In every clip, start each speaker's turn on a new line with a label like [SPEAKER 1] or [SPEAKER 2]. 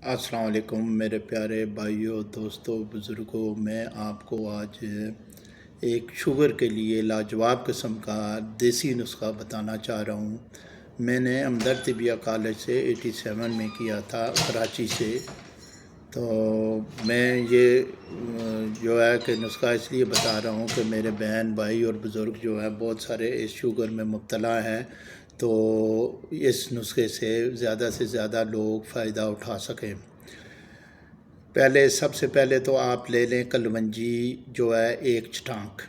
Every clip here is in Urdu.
[SPEAKER 1] السلام علیکم میرے پیارے بھائیوں، دوستوں، بزرگوں۔ میں آپ کو آج ایک شوگر کے لیے لاجواب قسم کا دیسی نسخہ بتانا چاہ رہا ہوں۔ میں نے ہمدرد طبیہ کالج سے 87 میں کیا تھا، کراچی سے۔ تو میں یہ جو ہے کہ نسخہ اس لیے بتا رہا ہوں کہ میرے بہن بھائی اور بزرگ جو ہیں بہت سارے اس شوگر میں مبتلا ہیں، تو اس نسخے سے زیادہ لوگ فائدہ اٹھا سکیں۔ سب سے پہلے تو آپ لے لیں کلونجی جو ہے 1 چٹانک،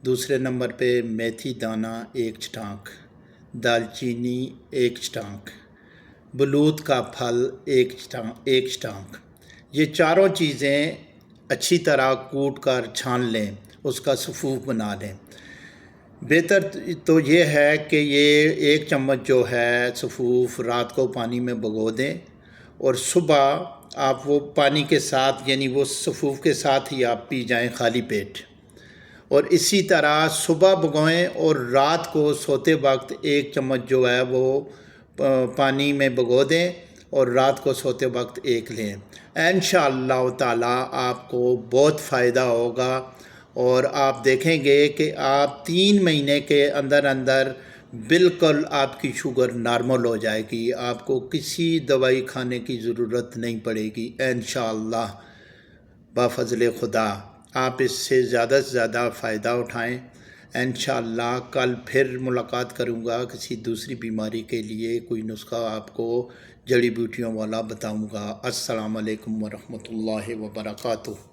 [SPEAKER 1] دوسرے نمبر پہ میتھی دانہ 1 چٹانک، دالچینی 1 چٹانک، بلوت کا پھل 1 چٹانک۔ یہ چاروں چیزیں اچھی طرح کوٹ کر چھان لیں، اس کا سفوف بنا لیں۔ بہتر تو یہ ہے کہ یہ 1 چمچ جو ہے سفوف رات کو پانی میں بھگو دیں، اور صبح آپ وہ پانی کے ساتھ، یعنی وہ سفوف کے ساتھ ہی آپ پی جائیں خالی پیٹ۔ اور اسی طرح صبح بھگوئیں اور رات کو سوتے وقت 1 چمچ جو ہے وہ پانی میں بھگو دیں، اور رات کو سوتے وقت 1 لیں۔ انشاءاللہ تعالی آپ کو بہت فائدہ ہوگا، اور آپ دیکھیں گے کہ آپ 3 مہینے کے اندر بالکل آپ کی شوگر نارمل ہو جائے گی، آپ کو کسی دوائی کھانے کی ضرورت نہیں پڑے گی انشاءاللہ بفضل خدا۔ آپ اس سے زیادہ فائدہ اٹھائیں انشاءاللہ۔ کل پھر ملاقات کروں گا کسی دوسری بیماری کے لیے، کوئی نسخہ آپ کو جڑی بوٹیوں والا بتاؤں گا۔ السلام علیکم ورحمۃ اللہ وبرکاتہ۔